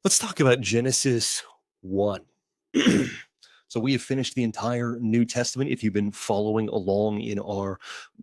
Let's talk about Genesis 1. So we have finished the entire New Testament. If you've been following along in our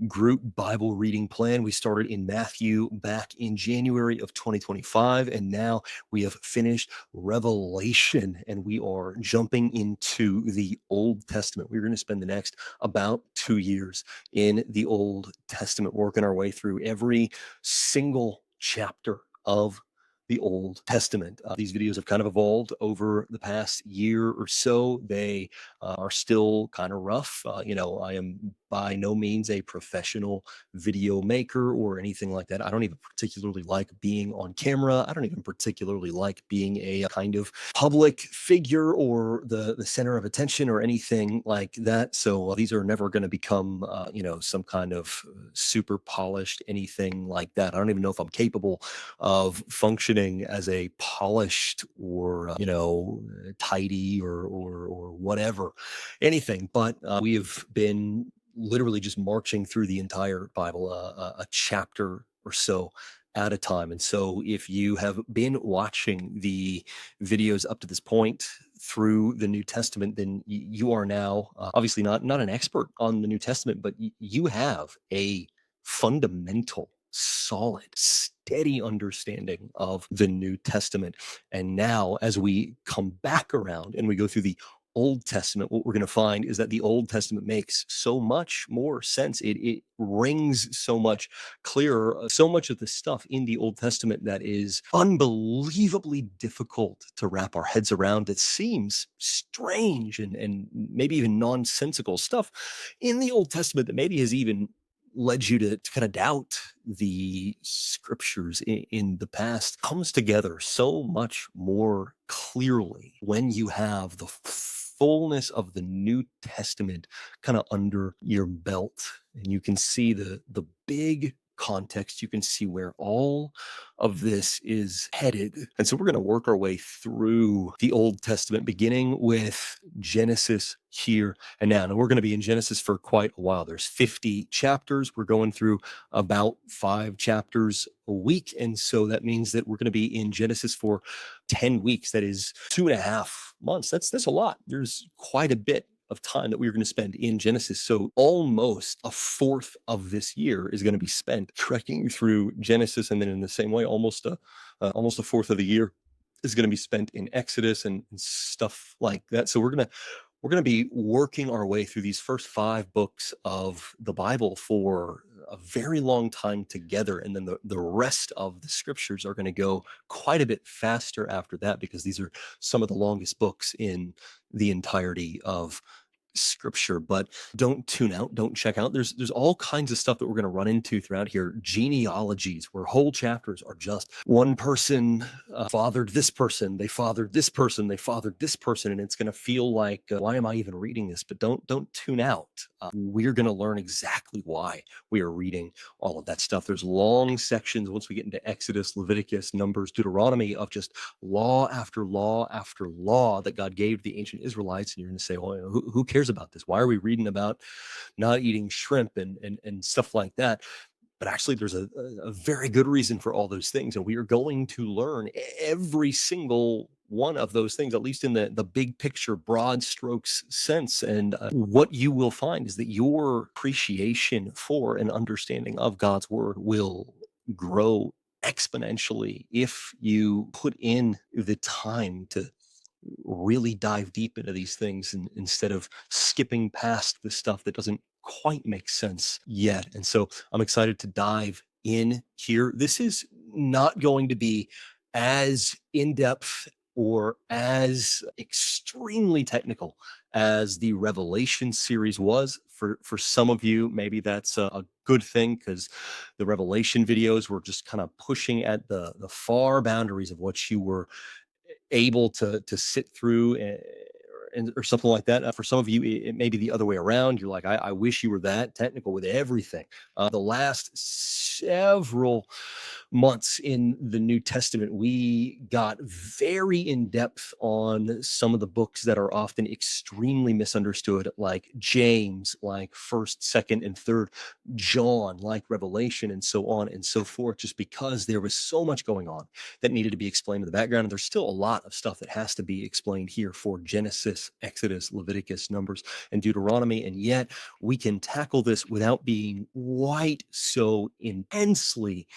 group Bible reading plan, we started in Matthew back in January of 2025, and now we have finished Revelation, and we are jumping into the Old Testament. We're going to spend the next about 2 years in the Old Testament, working our way through every single chapter of the Old Testament. These videos have kind of evolved over the past year or so. They are still kind of rough. I am by no means a professional video maker or anything like that. I don't even particularly like being on camera. I don't even particularly like being a kind of public figure or the center of attention or anything like that. So these are never going to become, some kind of super polished anything like that. I don't even know if I'm capable of functioning as a polished or tidy or whatever anything. But we have been literally just marching through the entire Bible, a chapter or so at a time. And so if you have been watching the videos up to this point through the New Testament, then you are now obviously not an expert on the New Testament, but you have a fundamental, solid, steady understanding of the New Testament. And now, as we come back around and we go through the Old Testament, what we're going to find is that the Old Testament makes so much more sense. It rings so much clearer. So much of the stuff in the Old Testament that is unbelievably difficult to wrap our heads around. It seems strange and maybe even nonsensical stuff in the Old Testament that maybe has even led you to kind of doubt the scriptures in the past comes together so much more clearly when you have the fullness of the New Testament kind of under your belt, and you can see the big context. You can see where all of this is headed. And so we're going to work our way through the Old Testament, beginning with Genesis here and now. And we're going to be in Genesis for quite a while. There's 50 chapters. We're going through about 5 chapters a week. And so that means that we're going to be in Genesis for 10 weeks. That is 2.5 months. That's a lot. There's quite a bit of time that we're going to spend in Genesis. So almost a fourth of this year is going to be spent trekking through Genesis. And then in the same way, almost a fourth of the year is going to be spent in Exodus and stuff like that. So we're going to be working our way through these first 5 books of the Bible for a very long time together. And then the rest of the scriptures are going to go quite a bit faster after that, because these are some of the longest books in the entirety of scripture. But don't tune out, don't check out. There's all kinds of stuff that we're going to run into throughout here. Genealogies, where whole chapters are just one person fathered this person, they fathered this person, they fathered this person, and it's going to feel like why am I even reading this? But don't tune out. We're going to learn exactly why we are reading all of that stuff. There's long sections once we get into Exodus, Leviticus, Numbers, Deuteronomy, of just law after law after law that God gave to the ancient Israelites. And you're going to say, well, who cares about this? Why are we reading about not eating shrimp and stuff like that? But actually, there's a very good reason for all those things. And we are going to learn every single one of those things, at least in the big picture, broad strokes sense. And what you will find is that your appreciation for and understanding of God's word will grow exponentially if you put in the time to really dive deep into these things, and instead of skipping past the stuff that doesn't quite make sense yet. And so I'm excited to dive in here. This is not going to be as in-depth or as extremely technical as the Revelation series was. For some of you, maybe that's a good thing, because the Revelation videos were just kind of pushing at the far boundaries of what you were able to sit through, or something like that. For some of you, it may be the other way around. You're like, I wish you were that technical with everything. The last several months in the New Testament, we got very in depth on some of the books that are often extremely misunderstood, like James, like 1st, 2nd, and 3rd John, like Revelation, and so on and so forth, just because there was so much going on that needed to be explained in the background. And there's still a lot of stuff that has to be explained here for Genesis, Exodus, Leviticus, Numbers, and Deuteronomy. And yet we can tackle this without being quite so intensely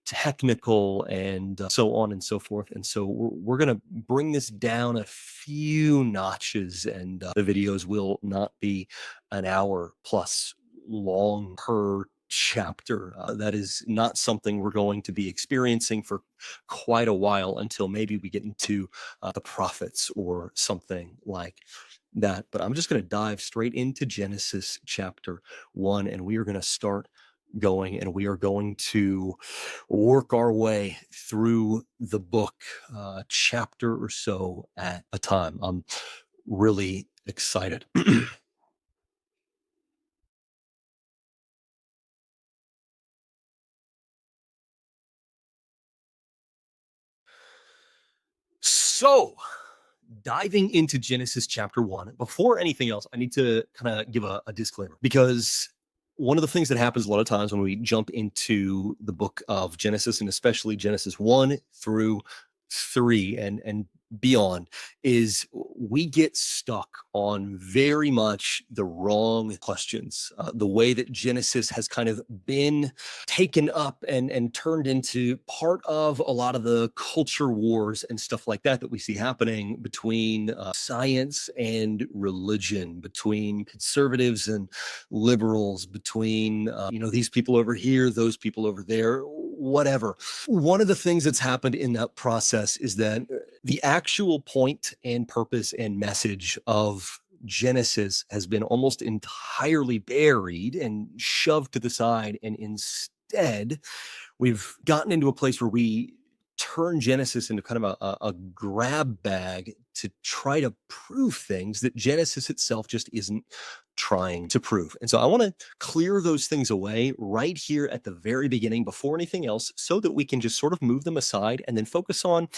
technical and so on and so forth. And so we're going to bring this down a few notches, and the videos will not be an hour plus long per chapter. That is not something we're going to be experiencing for quite a while, until maybe we get into the prophets or something like that. But I'm just going to dive straight into Genesis chapter 1, and we are going to start going, and we are going to work our way through the book, chapter or so at a time. I'm really excited. So, diving into Genesis chapter 1, before anything else, I need to kind of give a disclaimer, because one of the things that happens a lot of times when we jump into the book of Genesis, and especially Genesis 1 through 3 and beyond, is we get stuck on very much the wrong questions. The way that Genesis has kind of been taken up and turned into part of a lot of the culture wars and stuff like that that we see happening between science and religion, between conservatives and liberals, between these people over here, those people over there, whatever. One of the things that's happened in that process is that the actual point and purpose and message of Genesis has been almost entirely buried and shoved to the side. And instead, we've gotten into a place where we turn Genesis into kind of a grab bag to try to prove things that Genesis itself just isn't trying to prove. And so I want to clear those things away right here at the very beginning before anything else, so that we can just sort of move them aside and then focus on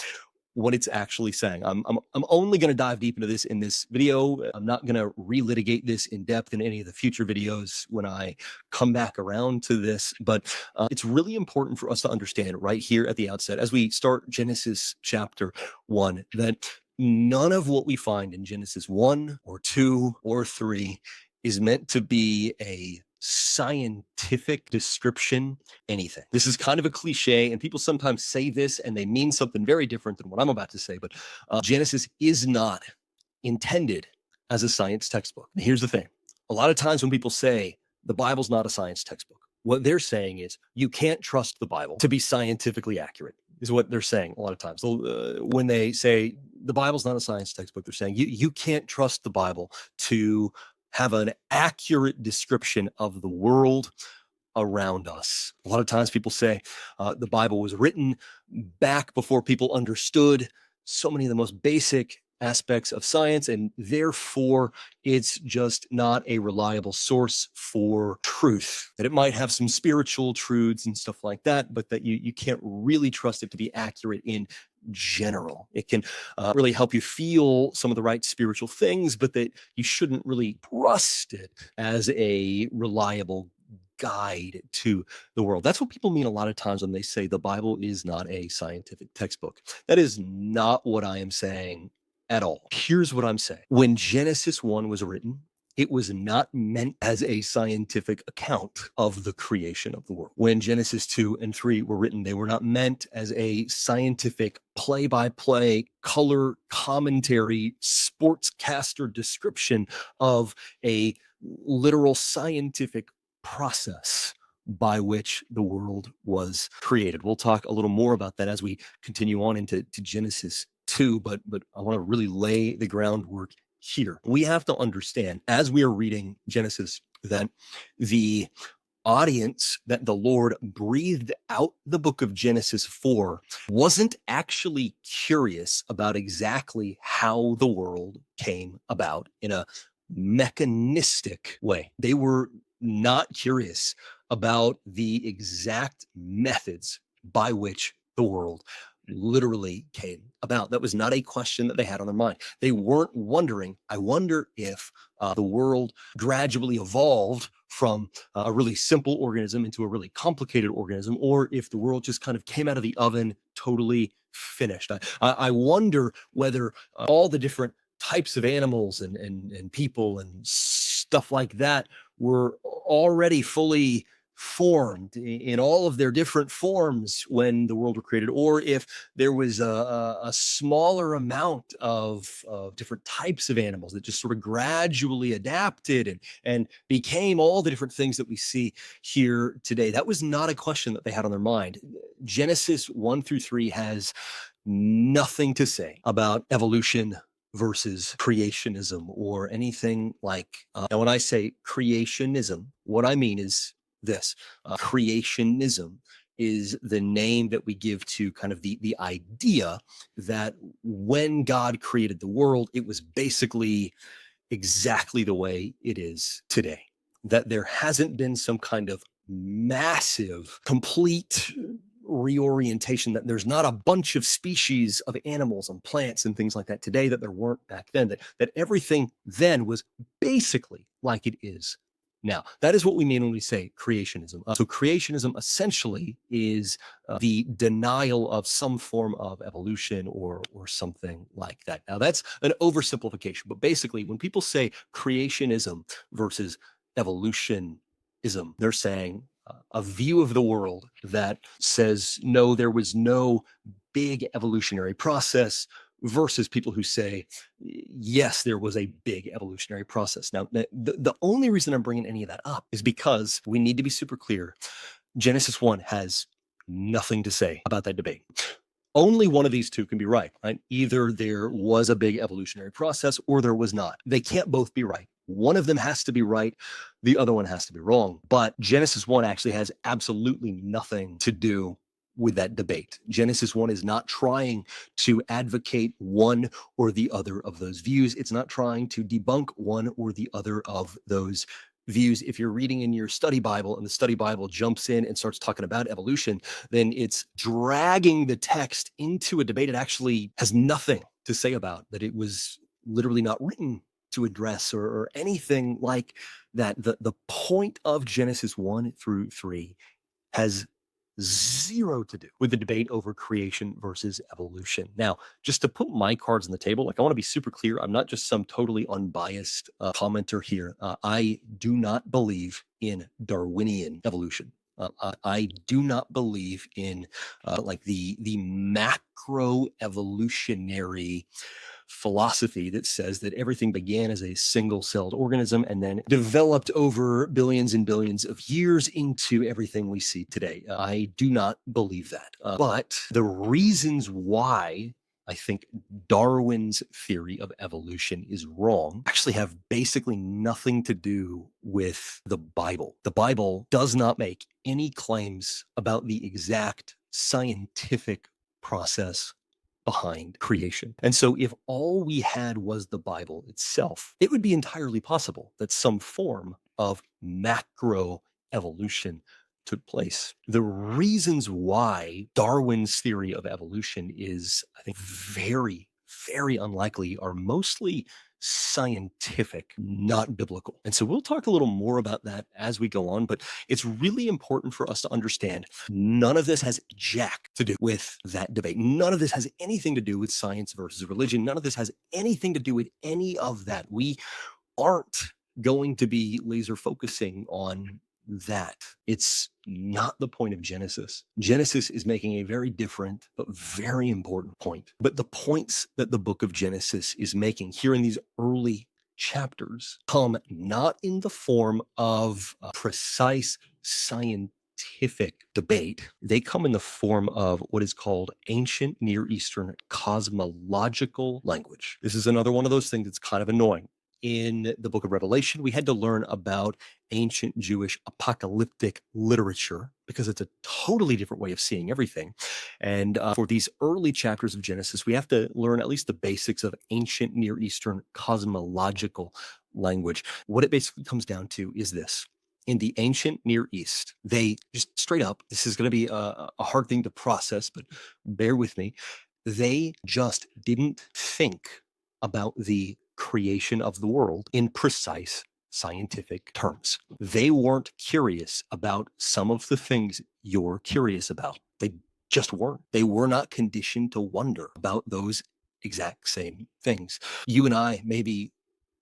what it's actually saying. I'm only going to dive deep into this in this video. I'm not going to relitigate this in depth in any of the future videos when I come back around to this. But it's really important for us to understand right here at the outset, as we start Genesis chapter 1, that none of what we find in Genesis 1 or 2 or 3 is meant to be a scientific description anything. This is kind of a cliche, and people sometimes say this and they mean something very different than what I'm about to say. But Genesis is not intended as a science textbook. And here's the thing: a lot of times when people say the Bible's not a science textbook, what they're saying is you can't trust the Bible to be scientifically accurate, is what they're saying a lot of times. When they say the Bible's not a science textbook, they're saying you can't trust the Bible to have an accurate description of the world around us. A lot of times people say the Bible was written back before people understood so many of the most basic aspects of science, and therefore it's just not a reliable source for truth. That it might have some spiritual truths and stuff like that, but that you can't really trust it to be accurate in general. It can really help you feel some of the right spiritual things, but that you shouldn't really trust it as a reliable guide to the world. That's what people mean a lot of times when they say the Bible is not a scientific textbook. That is not what I am saying at all. Here's what I'm saying. When Genesis 1 was written, it was not meant as a scientific account of the creation of the world. When Genesis 2 and 3 were written, they were not meant as a scientific play-by-play color commentary sportscaster description of a literal scientific process by which the world was created. We'll talk a little more about that as we continue on into Genesis 2, but I want to really lay the groundwork here. We have to understand, as we are reading Genesis, that the audience that the Lord breathed out the book of Genesis for wasn't actually curious about exactly how the world came about in a mechanistic way. They were not curious about the exact methods by which the world literally came about. That was not a question that they had on their mind. They weren't wondering, I wonder if the world gradually evolved from a really simple organism into a really complicated organism, or if the world just kind of came out of the oven totally finished. I wonder whether all the different types of animals and people and stuff like that were already fully formed in all of their different forms when the world were created, or if there was a smaller amount of different types of animals that just sort of gradually adapted and became all the different things that we see here today. That was not a question that they had on their mind. Genesis 1 through 3 has nothing to say about evolution versus creationism or anything like. And when I say creationism, what I mean is this: creationism is the name that we give to kind of the idea that when God created the world, it was basically exactly the way it is today. That there hasn't been some kind of massive, complete reorientation, that there's not a bunch of species of animals and plants and things like that today that there weren't back then, that everything then was basically like it is now. That is what we mean when we say creationism. So creationism essentially is the denial of some form of evolution or something like that. Now that's an oversimplification, but basically when people say creationism versus evolutionism, they're saying a view of the world that says, no, there was no big evolutionary process, versus people who say, yes, there was a big evolutionary process. Now, the only reason I'm bringing any of that up is because we need to be super clear. Genesis 1 has nothing to say about that debate. Only one of these two can be right? Either there was a big evolutionary process or there was not. They can't both be right. One of them has to be right. The other one has to be wrong. But Genesis 1 actually has absolutely nothing to do with that debate. Genesis 1 is not trying to advocate one or the other of those views. It's not trying to debunk one or the other of those views. If you're reading in your study Bible and the study Bible jumps in and starts talking about evolution, then it's dragging the text into a debate it actually has nothing to say about, that it was literally not written to address or anything like that. The point of Genesis 1 through 3 has zero to do with the debate over creation versus evolution. Now, just to put my cards on the table, like, I want to be super clear. I'm not just some totally unbiased commenter here. I do not believe in Darwinian evolution. I do not believe in like the macro evolutionary philosophy that says that everything began as a single-celled organism and then developed over billions and billions of years into everything we see today. I do not believe that. But the reasons why I think Darwin's theory of evolution is wrong actually have basically nothing to do with the Bible. The Bible does not make any claims about the exact scientific process behind creation. And so if all we had was the Bible itself, it would be entirely possible that some form of macro evolution took place. The reasons why Darwin's theory of evolution is, I think, very, very unlikely are mostly scientific, not biblical. And so we'll talk a little more about that as we go on, but it's really important for us to understand none of this has jack to do with that debate. None of this has anything to do with science versus religion. None of this has anything to do with any of that. We aren't going to be laser focusing on that. It's not the point of Genesis. Genesis is making a very different but very important point. But the points that the book of Genesis is making here in these early chapters come not in the form of a precise scientific debate. They come in the form of what is called ancient Near Eastern cosmological language. This is another one of those things that's kind of annoying. In the book of Revelation, we had to learn about ancient Jewish apocalyptic literature because it's a totally different way of seeing everything. And for these early chapters of Genesis, we have to learn at least the basics of ancient Near Eastern cosmological language. What it basically comes down to is this: in the ancient Near East, they just straight up, this is going to be a hard thing to process, but bear with me. They just didn't think about the creation of the world in precise scientific terms. They weren't curious about some of the things you're curious about. They just weren't. They were not conditioned to wonder about those exact same things. You and I maybe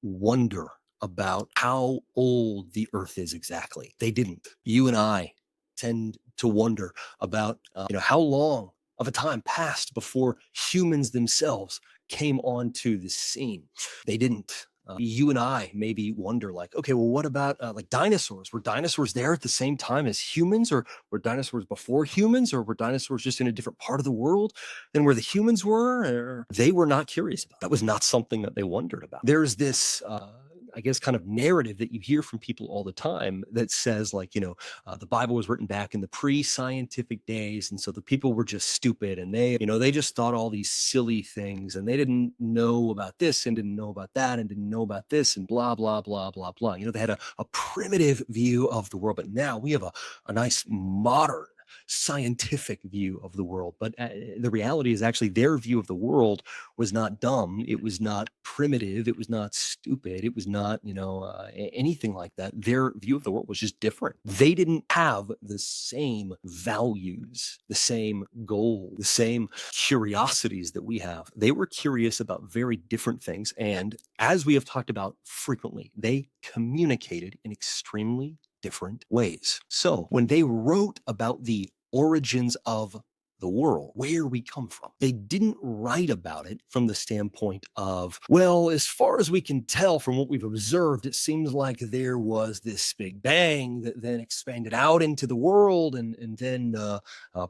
wonder about how old the earth is exactly. They didn't. You and I tend to wonder about how long of a time passed before humans themselves came onto the scene. They didn't. You and I maybe wonder, like, okay, well, what about like dinosaurs? Were dinosaurs there at the same time as humans, or were dinosaurs before humans, or were dinosaurs just in a different part of the world than where the humans were? Or they were not curious about. That was not something that they wondered about. There's this I guess, kind of narrative that you hear from people all the time that says, like, the Bible was written back in the pre-scientific days, and so the people were just stupid, and they just thought all these silly things, and they didn't know about this, and didn't know about that, and didn't know about this, and blah blah blah blah blah. They had a primitive view of the world, but now we have a nice modern scientific view of the world. But the reality is, actually, their view of the world was not dumb. It was not primitive. It was not stupid. It was not, anything like that. Their view of the world was just different. They didn't have the same values, the same goals, the same curiosities that we have. They were curious about very different things. And as we have talked about frequently, they communicated in extremely different ways. So when they wrote about the origins of the world, where we come from, they didn't write about it from the standpoint of, well, as far as we can tell from what we've observed, it seems like there was this big bang that then expanded out into the world, and then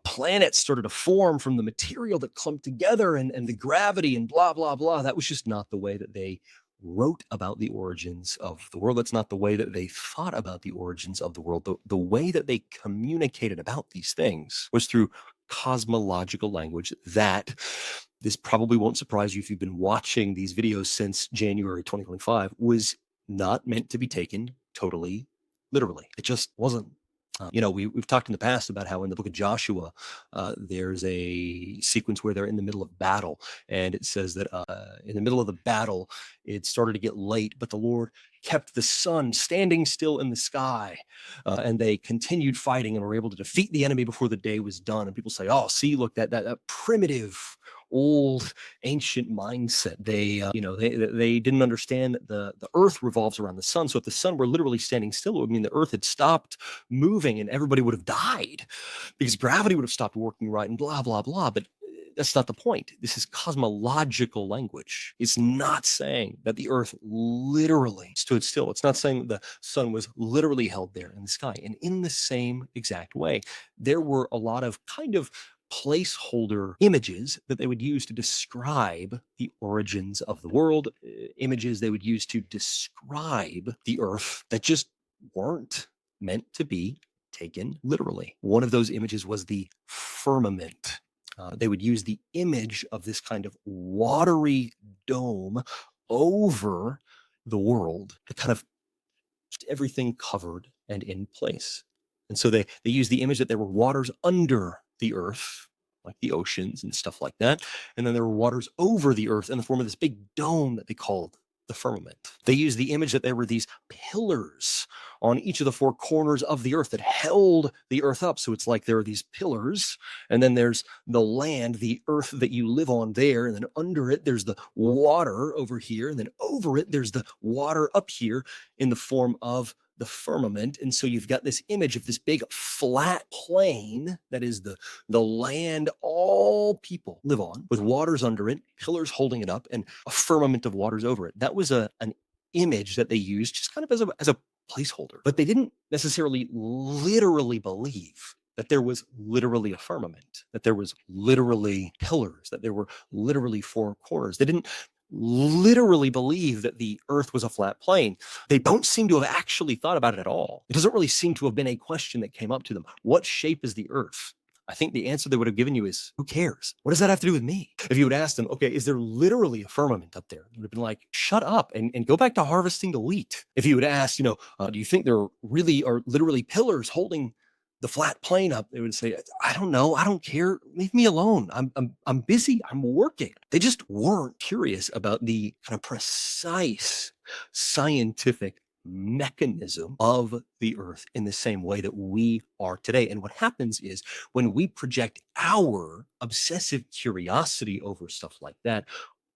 planets started to form from the material that clumped together, and the gravity and blah, blah, blah. That was just not the way that they wrote about the origins of the world. That's not the way that they thought about the origins of the world. The way that they communicated about these things was through cosmological language. That, this probably won't surprise you if you've been watching these videos since January 2025, was not meant to be taken totally literally. It just wasn't. We've talked in the past about how in the book of Joshua, there's a sequence where they're in the middle of battle, and it says that in the middle of the battle, it started to get late, but the Lord kept the sun standing still in the sky, and they continued fighting and were able to defeat the enemy before the day was done. And people say, "Oh, see, look, that primitive, old, ancient mindset." They didn't understand that the earth revolves around the sun. So if the sun were literally standing still, it would mean the earth had stopped moving and everybody would have died because gravity would have stopped working right, and blah blah blah. But that's not the point. This is cosmological language. It's not saying that the earth literally stood still. It's not saying that the sun was literally held there in the sky. And in the same exact way, there were a lot of kind of placeholder images that they would use to describe the origins of the world, images they would use to describe the earth that just weren't meant to be taken literally. One of those images was the firmament. They would use the image of this kind of watery dome over the world to kind of just everything covered and in place. And so they use the image that there were waters under the earth, like the oceans and stuff like that. And then there were waters over the earth in the form of this big dome that they called the firmament. They use the image that there were these pillars on each of the four corners of the earth that held the earth up. So it's like there are these pillars, and then there's the land, the earth that you live on there, and then under it there's the water over here, and then over it there's the water up here in the form of the firmament. And so you've got this image of this big flat plane that is the land all people live on, with waters under it, pillars holding it up, and a firmament of waters over it. That was an image that they used just kind of as a placeholder. But they didn't necessarily literally believe that there was literally a firmament, that there was literally pillars, that there were literally four corners. They didn't literally believe that the earth was a flat plane. They don't seem to have actually thought about it at all. It doesn't really seem to have been a question that came up to them. What shape is the earth? I think the answer they would have given you is, who cares? What does that have to do with me? If you would ask them, okay, is there literally a firmament up there? They would have been like, shut up and go back to harvesting the wheat. If you would ask, do you think there really are literally pillars holding the flat plane up? They would say, I don't know. I don't care. Leave me alone. I'm busy. I'm working. They just weren't curious about the kind of precise scientific mechanism of the earth in the same way that we are today. And what happens is when we project our obsessive curiosity over stuff like that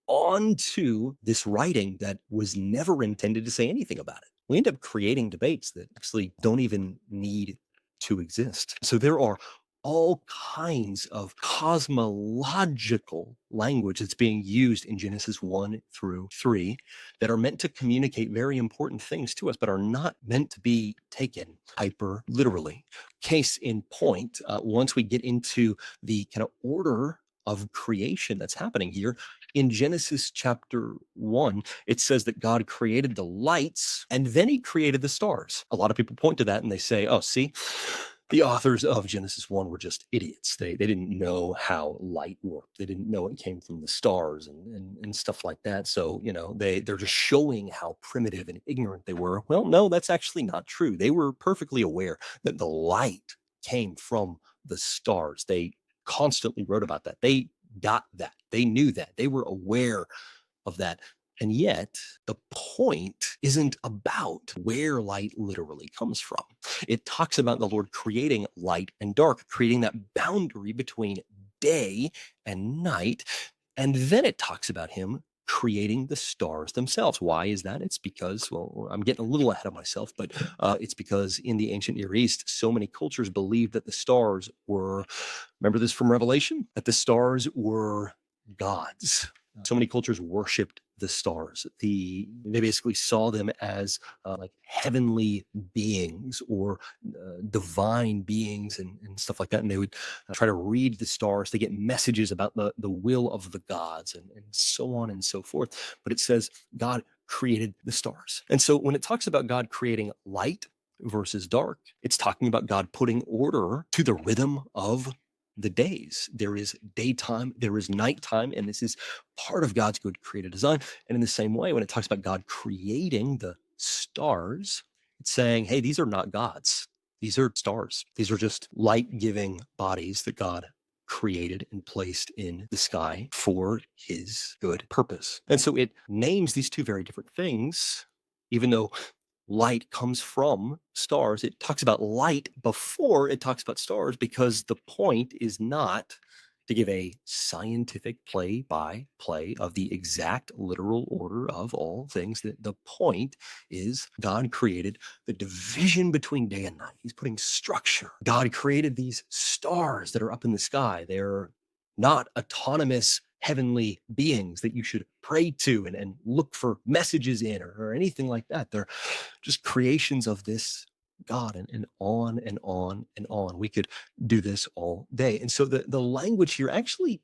onto this writing that was never intended to say anything about it, we end up creating debates that actually don't even need to exist. So there are all kinds of cosmological language that's being used in Genesis 1 through 3 that are meant to communicate very important things to us, but are not meant to be taken hyper literally. Case in point, once we get into the kind of order of creation that's happening here, in Genesis chapter 1, it says that God created the lights and then he created the stars. A lot of people point to that and they say, oh, see, the authors of Genesis 1 were just idiots. They didn't know how light worked. They didn't know it came from the stars and stuff like that. So, they're just showing how primitive and ignorant they were. Well, no, that's actually not true. They were perfectly aware that the light came from the stars. They constantly wrote about that. They got that. They knew that. They were aware of that. And yet, the point isn't about where light literally comes from. It talks about the Lord creating light and dark, creating that boundary between day and night. And then it talks about him creating the stars themselves. Why is that? It's because, well, I'm getting a little ahead of myself, but it's because in the ancient Near East, so many cultures believed that the stars were, remember this from Revelation, that the stars were gods. So many cultures worshipped the stars. They basically saw them as like heavenly beings or divine beings and stuff like that. And they would try to read the stars. They get messages about the will of the gods and so on and so forth. But it says God created the stars. And so when it talks about God creating light versus dark, it's talking about God putting order to the rhythm of the days. There is daytime, there is nighttime, and this is part of God's good creative design. And in the same way, when it talks about God creating the stars, it's saying, hey, these are not gods. These are stars. These are just light-giving bodies that God created and placed in the sky for his good purpose. And so it names these two very different things, even though light comes from stars. It talks about light before it talks about stars because the point is not to give a scientific play-by-play of the exact literal order of all things. The point is God created the division between day and night. He's putting structure. God created these stars that are up in the sky. They're not autonomous heavenly beings that you should pray to and look for messages in or anything like that. They're just creations of this God and on and on and on. We could do this all day. And so the language here actually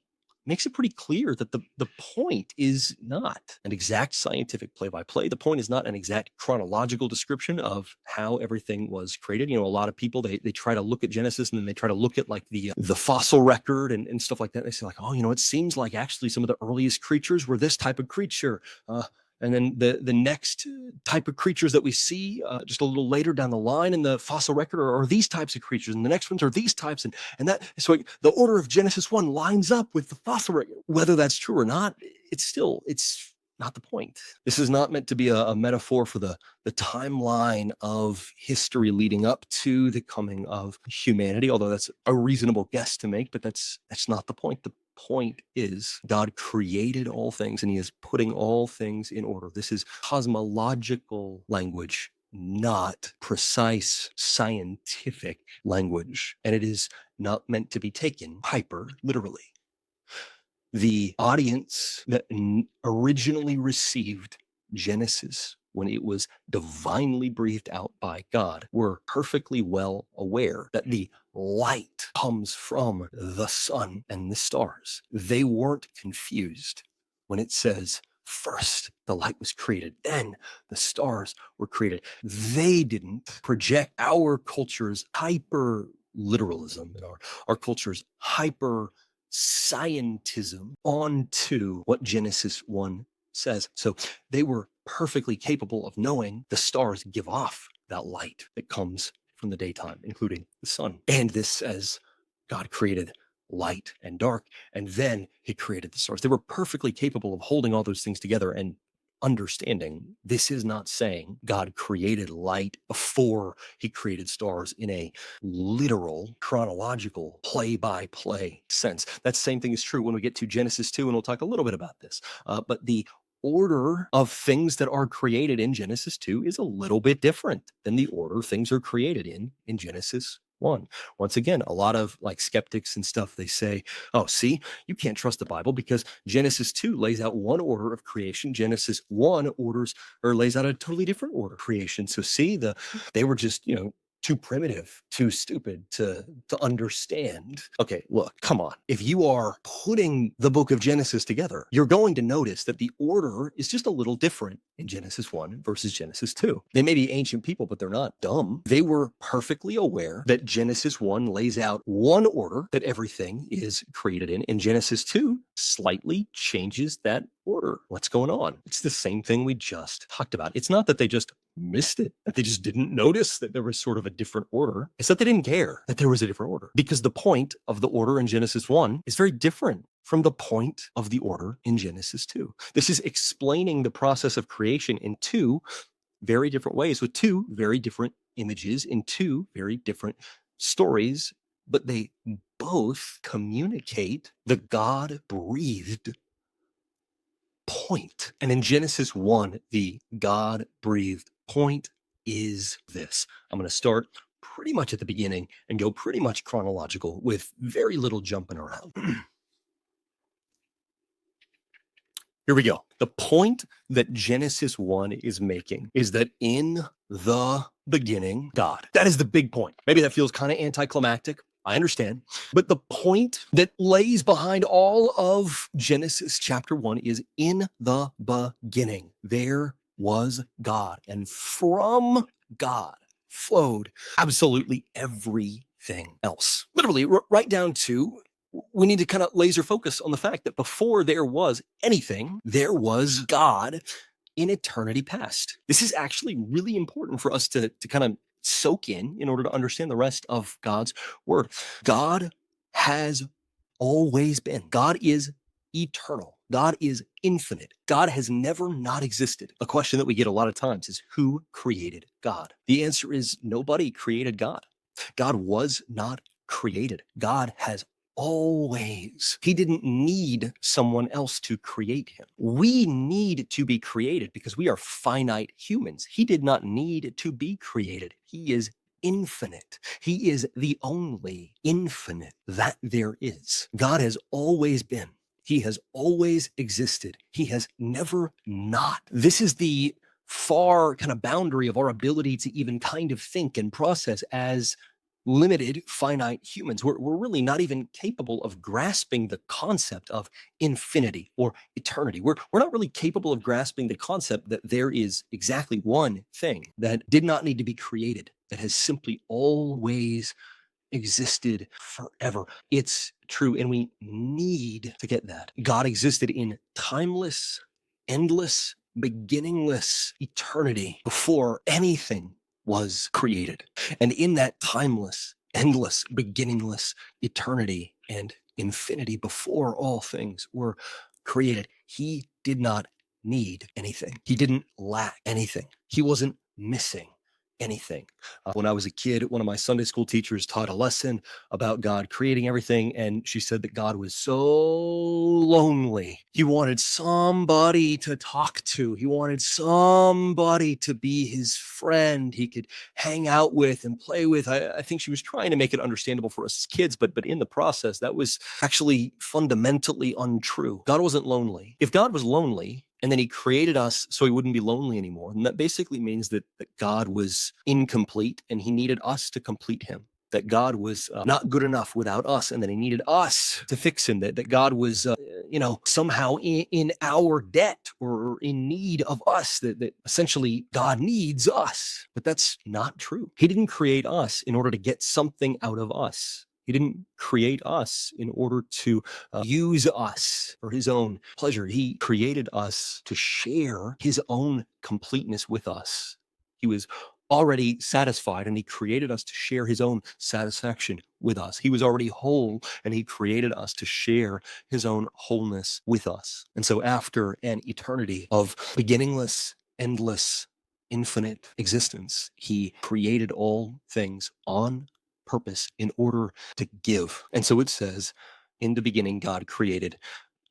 makes it pretty clear that the point is not an exact scientific play-by-play. The point is not an exact chronological description of how everything was created. A lot of people, they try to look at Genesis and then they try to look at like the fossil record and stuff like that. They say like, oh, it seems like actually some of the earliest creatures were this type of creature. And then the next type of creatures that we see just a little later down the line in the fossil record are these types of creatures, and the next ones are these types, and that. So the order of Genesis 1 lines up with the fossil record. Whether that's true or not, it's not the point. This is not meant to be a metaphor for the timeline of history leading up to the coming of humanity, although that's a reasonable guess to make, but that's not the point. The point is God created all things and he is putting all things in order. This is cosmological language, not precise scientific language. And it is not meant to be taken hyper literally. The audience that originally received Genesis when it was divinely breathed out by God were perfectly well aware that the light comes from the sun and the stars. They weren't confused when it says, first the light was created, then the stars were created. They didn't project our culture's hyper literalism and our culture's hyper scientism onto what Genesis 1 says. So they were perfectly capable of knowing the stars give off that light that comes from the daytime, including the sun. And this says God created light and dark, and then he created the stars. They were perfectly capable of holding all those things together and understanding. This is not saying God created light before he created stars in a literal, chronological, play-by-play sense. That same thing is true when we get to Genesis 2, and we'll talk a little bit about this. But the order of things that are created in Genesis 2 is a little bit different than the order things are created in Genesis 1. Once again, a lot of like skeptics and stuff, they say, oh, see, you can't trust the Bible because Genesis 2 lays out one order of creation. Genesis 1 lays out a totally different order of creation. So see, they were just, too primitive, too stupid to understand. Okay, look, come on. If you are putting the book of Genesis together, you're going to notice that the order is just a little different in Genesis 1 versus Genesis 2. They may be ancient people, but they're not dumb. They were perfectly aware that Genesis 1 lays out one order that everything is created in, and Genesis 2 slightly changes that order. What's going on? It's the same thing we just talked about. It's not that they just missed it, that they just didn't notice that there was sort of a different order. It's that they didn't care that there was a different order, because the point of the order in Genesis 1 is very different from the point of the order in Genesis 2. This is explaining the process of creation in two very different ways, with two very different images in two very different stories, but they both communicate the God-breathed point. And in Genesis 1, the God-breathed point is this. I'm going to start pretty much at the beginning and go pretty much chronological with very little jumping around. Here we go. The point that Genesis 1 is making is that in the beginning, God. That is the big point. Maybe that feels kind of anticlimactic. I understand. But the point that lays behind all of Genesis chapter 1 is in the beginning, there was God. And from God flowed absolutely everything else. Literally, right down to, we need to kind of laser focus on the fact that before there was anything, there was God in eternity past. This is actually really important for us to kind of soak in order to understand the rest of God's word. God has always been. God is eternal. God is infinite. God has never not existed. A question that we get a lot of times is, who created God? The answer is nobody created God. God was not created. God has always. He didn't need someone else to create him. We need to be created because we are finite humans. He did not need to be created. He is infinite. He is the only infinite that there is. God has always been. He has always existed. He has never not. This is the far kind of boundary of our ability to even kind of think and process as limited, finite humans. We're really not even capable of grasping the concept of infinity or eternity. We're not really capable of grasping the concept that there is exactly one thing that did not need to be created, that has simply always existed forever. It's true, and we need to get that. God existed in timeless, endless, beginningless eternity before anything was created. And in that timeless, endless, beginningless eternity and infinity before all things were created, he did not need anything. He didn't lack anything. He wasn't missing anything. When I was a kid, one of my Sunday school teachers taught a lesson about God creating everything, and she said that God was so lonely. He wanted somebody to talk to. He wanted somebody to be his friend he could hang out with and play with. I think she was trying to make it understandable for us as kids, but in the process, that was actually fundamentally untrue. God wasn't lonely. If God was lonely, and then he created us so he wouldn't be lonely anymore, and that basically means that God was incomplete and he needed us to complete him. That God was not good enough without us, and that he needed us to fix him. That God was somehow in our debt or in need of us, that essentially God needs us. But that's not true. He didn't create us in order to get something out of us. He didn't create us in order to use us for his own pleasure. He created us to share his own completeness with us. He was already satisfied, and he created us to share his own satisfaction with us. He was already whole, and he created us to share his own wholeness with us. And so after an eternity of beginningless, endless, infinite existence, he created all things on purpose in order to give. And so it says, in the beginning, God created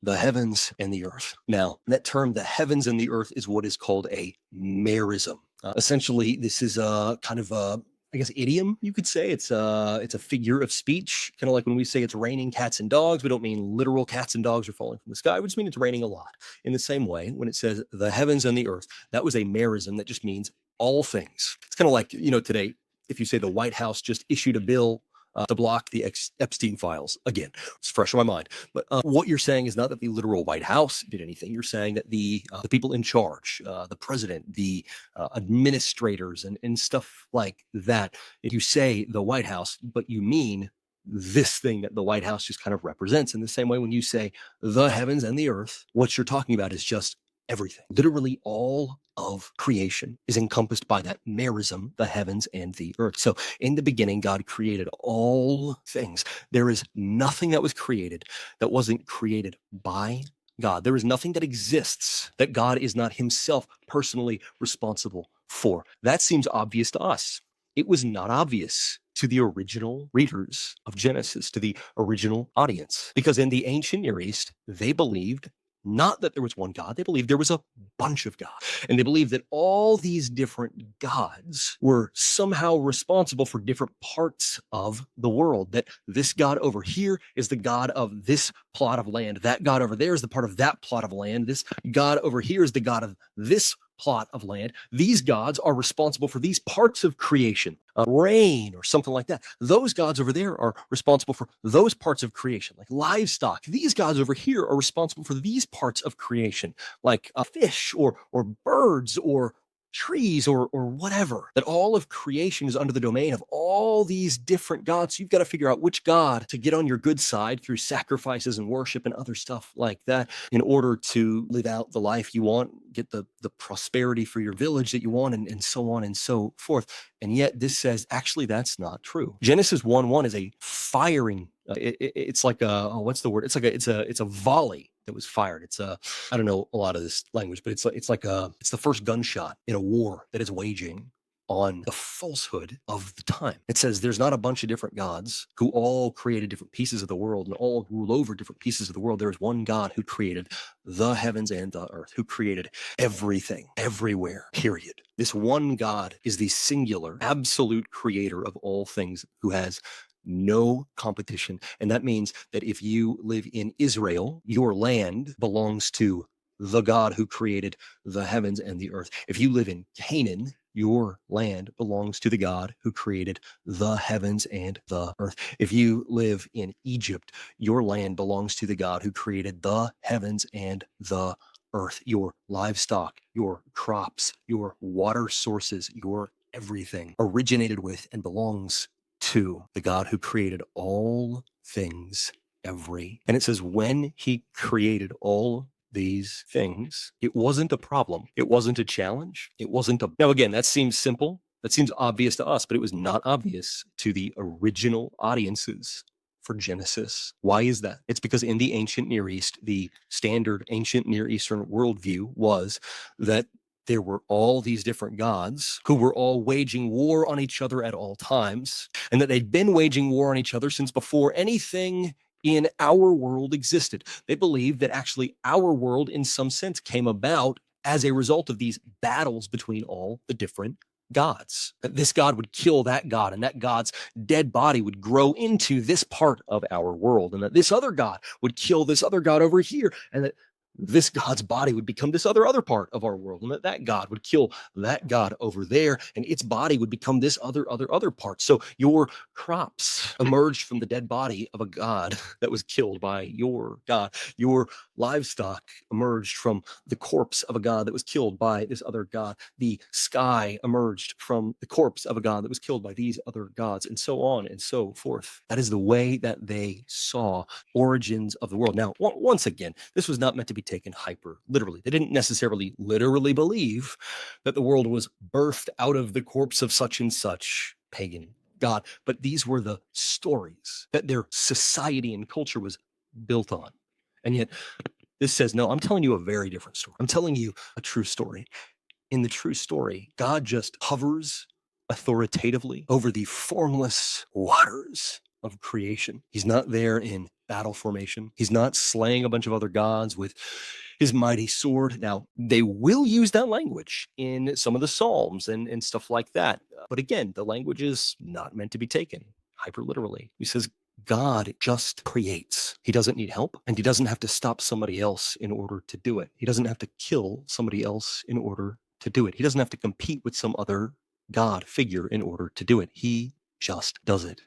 the heavens and the earth. Now, that term, the heavens and the earth, is what is called a merism. Essentially, this is a kind of a, I guess, idiom, you could say. It's a figure of speech, kind of like when we say it's raining cats and dogs. We don't mean literal cats and dogs are falling from the sky. We just mean it's raining a lot. In the same way, when it says the heavens and the earth, that was a merism that just means all things. It's kind of like, today, if you say the White House just issued a bill to block the Epstein files. Again, it's fresh on my mind. But what you're saying is not that the literal White House did anything. You're saying that the people in charge, the president, the administrators, and stuff like that. If you say the White House, but you mean this thing that the White House just kind of represents. In the same way, when you say the heavens and the earth, what you're talking about is just everything. Literally all of creation is encompassed by that merism, the heavens and the earth. So in the beginning, God created all things. There is nothing that was created that wasn't created by God. There is nothing that exists that God is not himself personally responsible for. That seems obvious to us. It was not obvious to the original readers of Genesis, to the original audience, because in the ancient Near East, they believed not that there was one God. They believed there was a bunch of gods. And they believed that all these different gods were somehow responsible for different parts of the world. That this God over here is the God of this plot of land. That God over there is the part of that plot of land. This God over here is the God of this plot of land. These gods are responsible for these parts of creation, rain or something like that. Those gods over there are responsible for those parts of creation, like livestock. These gods over here are responsible for these parts of creation, like fish or birds or trees or whatever. That all of creation is under the domain of all these different gods. So you've got to figure out which God to get on your good side through sacrifices and worship and other stuff like that in order to live out the life you want, get the prosperity for your village that you want, and so on and so forth. And yet this says, actually, that's not true. Genesis 1:1 is a firing. It's like what's the word? It's a volley that was fired. I don't know a lot of this language, but it's the first gunshot in a war that is waging on the falsehood of the time. It says there's not a bunch of different gods who all created different pieces of the world and all rule over different pieces of the world. There is one God who created the heavens and the earth, who created everything, everywhere, period. This one God is the singular, absolute creator of all things, who has no competition. And that means that if you live in Israel, your land belongs to the God who created the heavens and the earth. If you live in Canaan, your land belongs to the God who created the heavens and the earth. If you live in Egypt, your land belongs to the God who created the heavens and the earth. Your livestock, your crops, your water sources, your everything originated with and belongs to the God who created all things, and it says when he created all these things, it wasn't a problem. It wasn't a challenge. Now again, that seems simple. That seems obvious to us, but it was not obvious to the original audiences for Genesis. Why is that? It's because in the ancient Near East, the standard ancient Near Eastern worldview was that there were all these different gods who were all waging war on each other at all times, and that they'd been waging war on each other since before anything in our world existed. They believed that actually our world, in some sense, came about as a result of these battles between all the different gods. That this god would kill that god, and that god's dead body would grow into this part of our world, and that this other god would kill this other god over here, and that this God's body would become this other part of our world, and that God would kill that God over there, and its body would become this other part. So your crops emerged from the dead body of a God that was killed by your God. Your livestock emerged from the corpse of a God that was killed by this other God. The sky emerged from the corpse of a God that was killed by these other gods, and so on and so forth. That is the way that they saw origins of the world. Now, once again, this was not meant to be taken hyper literally. They didn't necessarily literally believe that the world was birthed out of the corpse of such and such pagan god, but these were the stories that their society and culture was built on. And yet, this says, no, I'm telling you a very different story. I'm telling you a true story. In the true story, God just hovers authoritatively over the formless waters of creation. He's not there in battle formation. He's not slaying a bunch of other gods with his mighty sword. Now, they will use that language in some of the Psalms and stuff like that. But again, the language is not meant to be taken hyper literally. He says, God just creates. He doesn't need help, and he doesn't have to stop somebody else in order to do it. He doesn't have to kill somebody else in order to do it. He doesn't have to compete with some other God figure in order to do it. He just does it.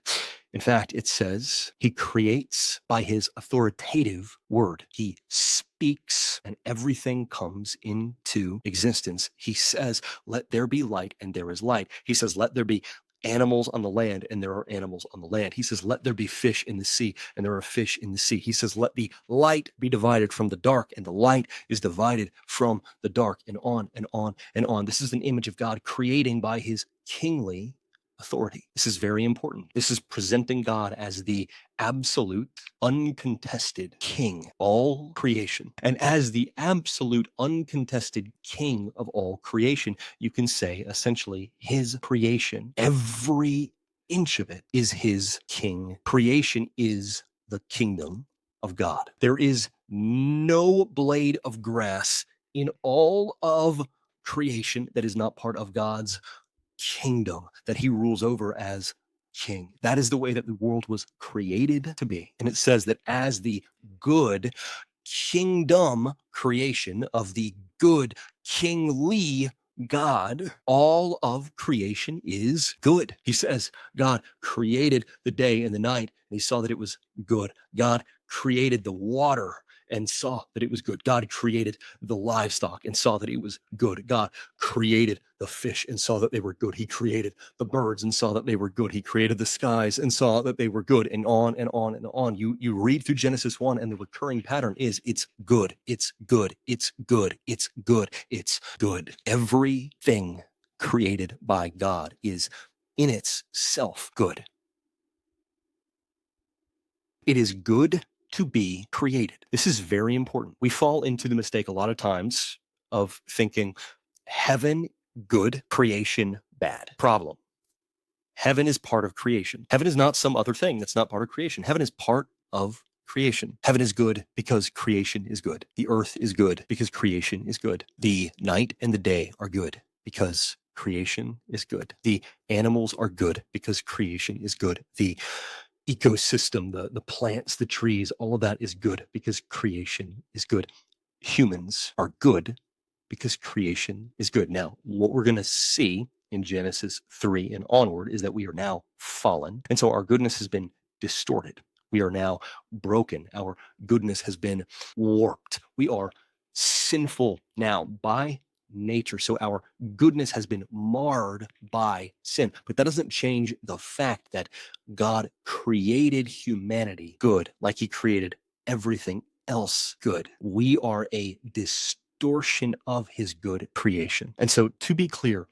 In fact, it says he creates by his authoritative word. He speaks and everything comes into existence. He says, let there be light, and there is light. He says, let there be animals on the land, and there are animals on the land. He says, let there be fish in the sea, and there are fish in the sea. He says, let the light be divided from the dark, and the light is divided from the dark, and on and on and on. This is an image of God creating by his kingly authority. This is very important. This is presenting God as the absolute, uncontested king of all creation. And as the absolute, uncontested king of all creation, you can say essentially his creation, every inch of it is his king. Creation is the kingdom of God. There is no blade of grass in all of creation that is not part of God's kingdom that he rules over as king. That is the way that the world was created to be. And it says that as the good kingdom creation of the good kingly God, all of creation is good. He says God created the day and the night, and he saw that it was good. God created the water and saw that it was good. God created the livestock and saw that it was good. God created the fish and saw that they were good. He created the birds and saw that they were good. He created the skies and saw that they were good, and on and on and on. You read through Genesis 1, and the recurring pattern is it's good, it's good, it's good, it's good, it's good. Everything created by God is in itself good. It is good to be created. This is very important. We fall into the mistake a lot of times of thinking heaven good, creation bad. Problem. Heaven is part of creation. Heaven is not some other thing that's not part of creation. Heaven is part of creation. Heaven is good because creation is good. The earth is good because creation is good. The night and the day are good because creation is good. The animals are good because creation is good. The ecosystem, the plants, the trees, all of that is good because creation is good. Humans are good because creation is good. Now, what we're going to see in Genesis 3 and onward is that we are now fallen. And so our goodness has been distorted. We are now broken. Our goodness has been warped. We are sinful now by nature. So our goodness has been marred by sin. But that doesn't change the fact that God created humanity good, like he created everything else good. We are a distortion of his good creation. And so to be clear,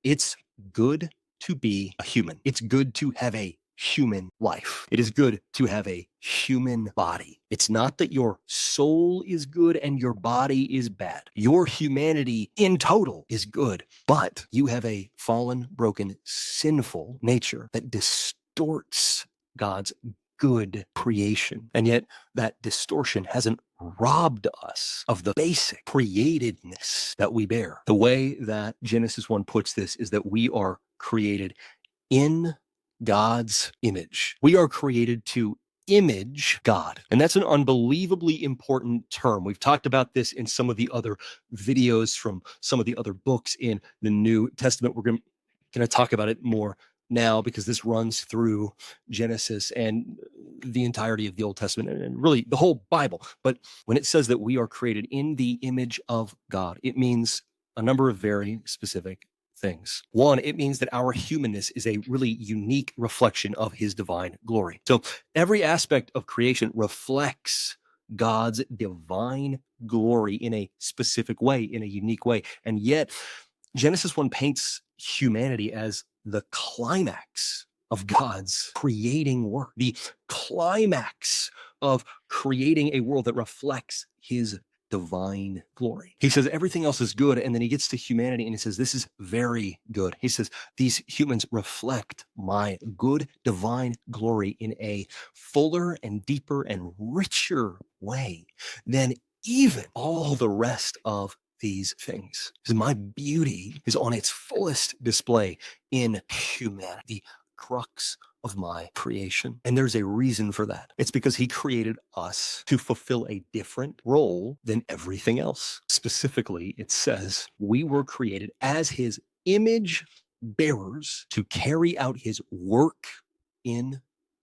it's good to be a human. It's good to have a human life. It is good to have a human body. It's not that your soul is good and your body is bad. Your humanity in total is good, but you have a fallen, broken, sinful nature that distorts God's good creation. And yet that distortion hasn't robbed us of the basic createdness that we bear. The way that Genesis 1 puts this is that we are created in God's image. We are created to image God. And that's an unbelievably important term. We've talked about this in some of the other videos from some of the other books in the New Testament. We're going to talk about it more now because this runs through Genesis and the entirety of the Old Testament and really the whole Bible. But when it says that we are created in the image of God, it means a number of very specific things. One, it means that our humanness is a really unique reflection of his divine glory. So every aspect of creation reflects God's divine glory in a specific way, in a unique way. And yet, Genesis 1 paints humanity as the climax of God's creating work, the climax of creating a world that reflects his divine glory. He says everything else is good, and then he gets to humanity and he says, this is very good. He says, these humans reflect my good divine glory in a fuller and deeper and richer way than even all the rest of these things. My beauty is on its fullest display in humanity, the crux of my creation. And there's a reason for that. It's because he created us to fulfill a different role than everything else. Specifically, it says we were created as his image bearers to carry out his work in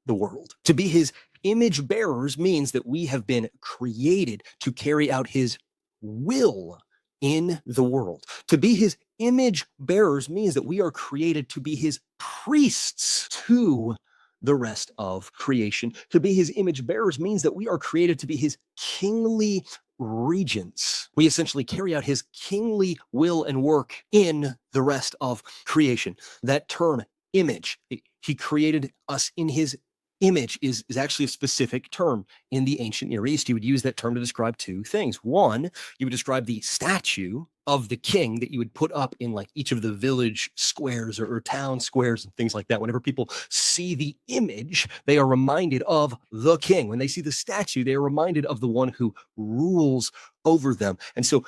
the world. To be his image bearers means that we have been created to carry out his will in the world. To be his image bearers means that we are created to be his priests to the rest of creation. To be his image bearers means that we are created to be his kingly regents. We essentially carry out his kingly will and work in the rest of creation. That term, image, he created us in his image is actually a specific term in the ancient Near East. You would use that term to describe two things. One, you would describe the statue of the king that you would put up in like each of the village squares or town squares and things like that. Whenever people see the image, they are reminded of the king. When they see the statue, they are reminded of the one who rules over them. And so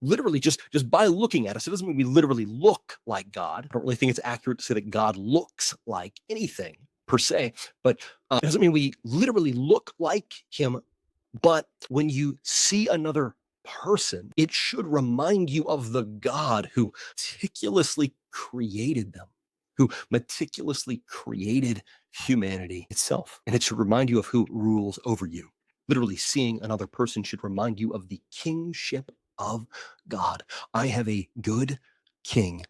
literally just by looking at us, it doesn't mean we literally look like God. I don't really think it's accurate to say that God looks like anything per se, but it doesn't mean we literally look like him. But when you see another person, it should remind you of the God who meticulously created them, who meticulously created humanity itself. And it should remind you of who rules over you. Literally, seeing another person should remind you of the kingship of God. I have a good king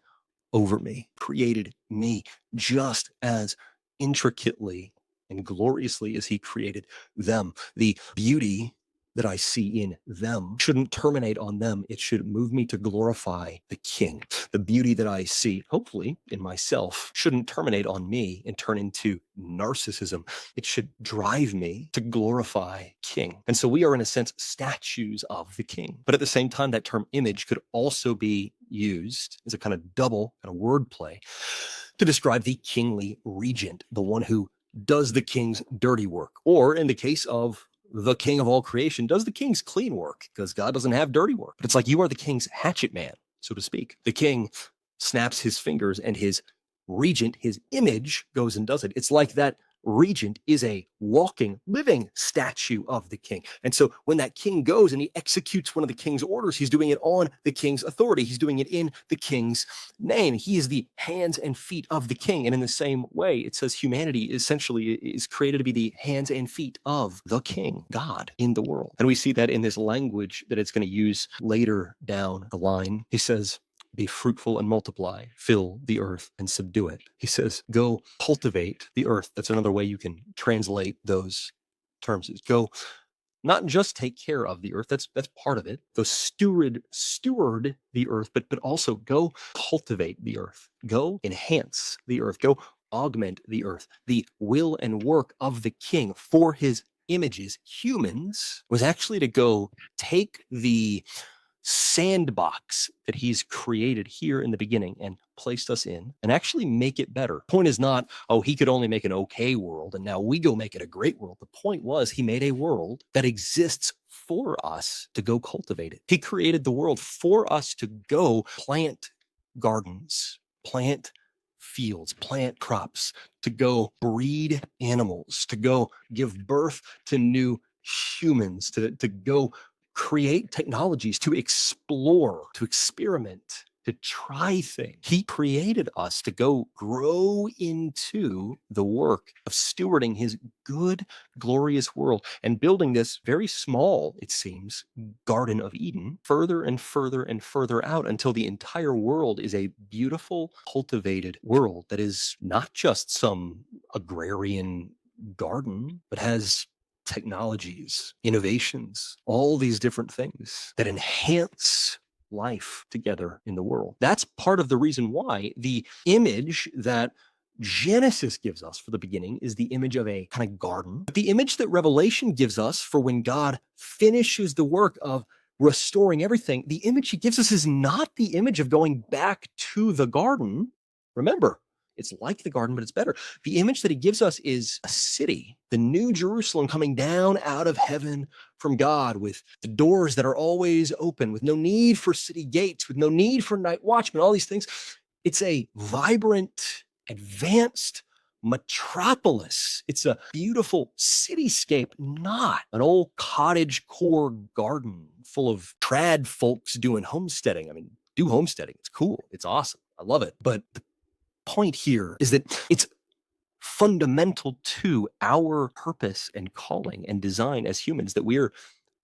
over me, created me just as intricately and gloriously as he created them. The beauty that I see in them shouldn't terminate on them. It should move me to glorify the king. The beauty that I see, hopefully, in myself shouldn't terminate on me and turn into narcissism. It should drive me to glorify king. And so we are, in a sense, statues of the king. But at the same time, that term image could also be used as a kind of double kind of wordplay to describe the kingly regent, the one who does the king's dirty work, or in the case of the king of all creation, does the king's clean work, because God doesn't have dirty work. But it's like you are the king's hatchet man, so to speak. The king snaps his fingers and his regent, his image, goes and does it. It's like that regent is a walking, living statue of the king. And so when that king goes and he executes one of the king's orders, he's doing it on the king's authority. He's doing it in the king's name. He is the hands and feet of the king. And in the same way, it says humanity essentially is created to be the hands and feet of the king, God, in the world. And we see that in this language that it's going to use later down the line. He says, be fruitful and multiply, fill the earth and subdue it. He says, go cultivate the earth. That's another way you can translate those terms. Is go not just take care of the earth. That's part of it. Go steward the earth, but also go cultivate the earth. Go enhance the earth. Go augment the earth. The will and work of the king for his images, humans, was actually to go take the sandbox that he's created here in the beginning and placed us in and actually make it better. Point is not, oh, he could only make an okay world and now we go make it a great world. The point was he made a world that exists for us to go cultivate it. He created the world for us to go plant gardens, plant fields, plant crops, to go breed animals, to go give birth to new humans, to go create technologies, to explore, to experiment, to try things. He created us to go grow into the work of stewarding his good, glorious world and building this very small, it seems, Garden of Eden further and further and further out until the entire world is a beautiful, cultivated world that is not just some agrarian garden, but has technologies, innovations, all these different things that enhance life together in the world. That's part of the reason why the image that Genesis gives us for the beginning is the image of a kind of garden. But the image that Revelation gives us for when God finishes the work of restoring everything, the image he gives us is not the image of going back to the garden. Remember, it's like the garden, but it's better. The image that he gives us is a city, the new Jerusalem coming down out of heaven from God, with the doors that are always open, with no need for city gates, with no need for night watchmen, all these things. It's a vibrant, advanced metropolis. It's a beautiful cityscape, not an old cottage core garden full of trad folks doing homesteading. I mean, do homesteading. It's cool. It's awesome. I love it. But the point here is that it's fundamental to our purpose and calling and design as humans that we're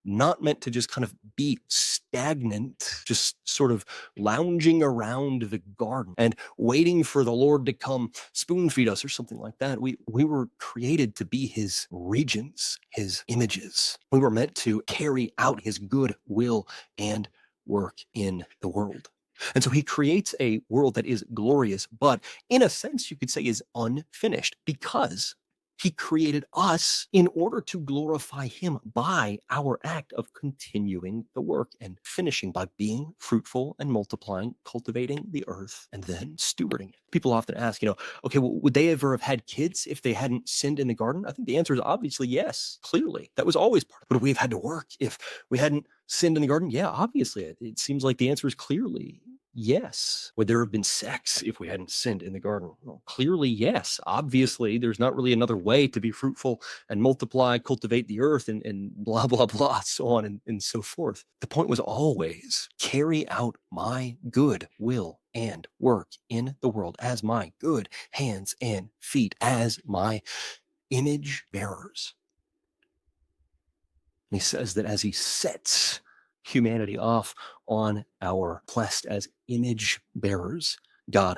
not meant to just kind of be stagnant, just sort of lounging around the garden and waiting for the Lord to come spoon feed us or something like that. We were created to be his regents, his images. We were meant to carry out his good will and work in the world. And so he creates a world that is glorious, but in a sense, you could say is unfinished, because he created us in order to glorify him by our act of continuing the work and finishing by being fruitful and multiplying, cultivating the earth, and then stewarding it. People often ask, okay, well, would they ever have had kids if they hadn't sinned in the garden? I think the answer is obviously yes, clearly. That was always part of it. Would we have had to work if we hadn't sinned in the garden? Yeah, obviously. It seems like the answer is clearly yes. Would there have been sex if we hadn't sinned in the garden? Well, clearly, yes. Obviously, there's not really another way to be fruitful and multiply, cultivate the earth, and blah, blah, blah, so on and so forth. The point was always carry out my good will and work in the world as my good hands and feet, as my image bearers. And he says that as he sets humanity off on our quest as image bearers, God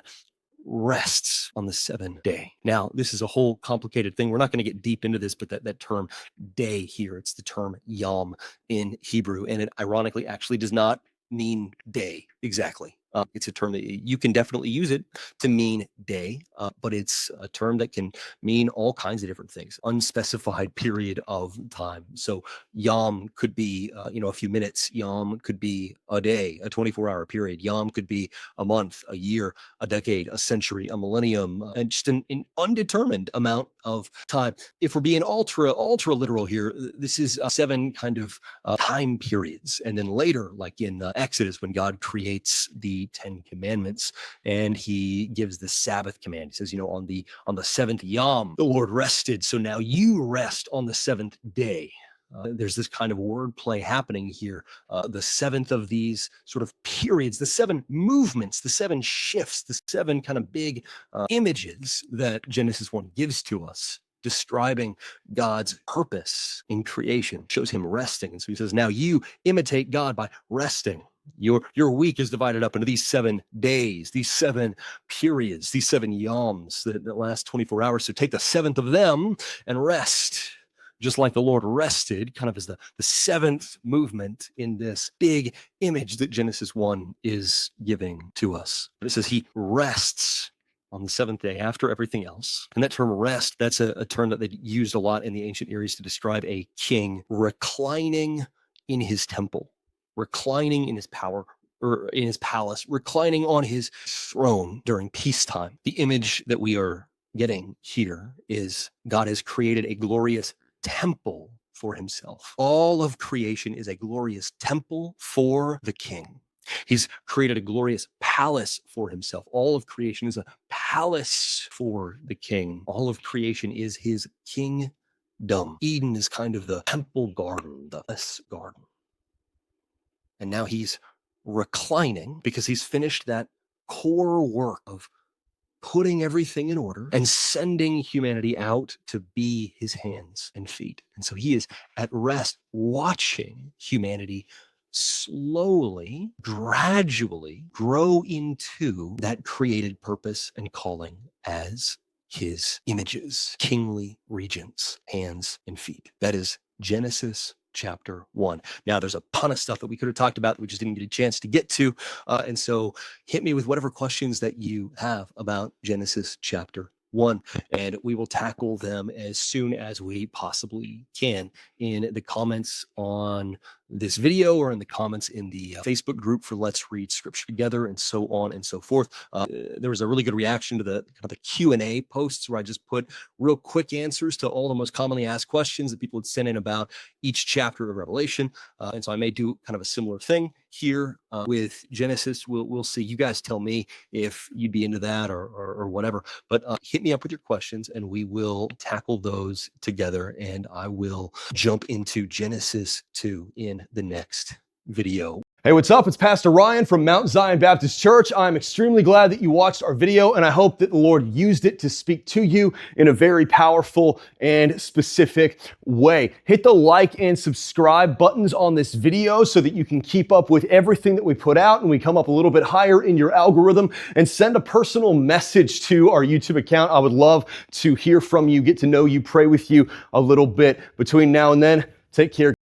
rests on the seventh day. Now, this is a whole complicated thing. We're not going to get deep into this, but that term day here, it's the term yom in Hebrew, and it ironically actually does not mean day exactly. It's a term that you can definitely use it to mean day, but it's a term that can mean all kinds of different things. Unspecified period of time. So yom could be, a few minutes. Yom could be a day, a 24-hour period. Yom could be a month, a year, a decade, a century, a millennium, and just an undetermined amount of time. If we're being ultra literal here, this is 7 kind of time periods. And then later, like in Exodus, when God creates the 10 commandments and he gives the Sabbath command, he says, on the 7th yom, the Lord rested. So now you rest on the 7th day. There's this kind of wordplay happening here. The 7th of these sort of periods, the 7 movements, the 7 shifts, the 7 kind of big images that Genesis 1 gives to us, describing God's purpose in creation, shows him resting. And so he says, now you imitate God by resting. Your week is divided up into these 7 days, these 7 periods, these 7 yoms that last 24 hours. So take the 7th of them and rest, just like the Lord rested, kind of as the 7th movement in this big image that Genesis 1 is giving to us. But it says he rests on the 7th day after everything else. And that term rest, that's a term that they used a lot in the ancient Near East to describe a king reclining in his temple, reclining in his power, or in his palace, reclining on his throne during peacetime. The image that we are getting here is God has created a glorious temple for himself. All of creation is a glorious temple for the king. He's created a glorious palace for himself. All of creation is a palace palace for the king. All of creation is his kingdom. Eden is kind of the temple garden, the garden. And now he's reclining because he's finished that core work of putting everything in order and sending humanity out to be his hands and feet. And so he is at rest, watching humanity slowly, gradually grow into that created purpose and calling as his images, kingly regents, hands and feet. That is Genesis chapter 1. Now, there's a ton of stuff that we could have talked about that we just didn't get a chance to get to. And so hit me with whatever questions that you have about Genesis chapter 1, and we will tackle them as soon as we possibly can in the comments on this video or in the comments in the Facebook group for Let's Read Scripture Together, and so on and so forth. There was a really good reaction to the kind of the Q&A posts where I just put real quick answers to all the most commonly asked questions that people would send in about each chapter of Revelation. And so I may do kind of a similar thing here with Genesis. We'll see. You guys tell me if you'd be into that or whatever. But hit me up with your questions and we will tackle those together. And I will jump into Genesis 2 in the next video. Hey, what's up? It's Pastor Ryan from Mount Zion Baptist Church. I'm extremely glad that you watched our video, and I hope that the Lord used it to speak to you in a very powerful and specific way. Hit the like and subscribe buttons on this video so that you can keep up with everything that we put out and we come up a little bit higher in your algorithm, and send a personal message to our YouTube account. I would love to hear from you, get to know you, pray with you a little bit. Between now and then, take care.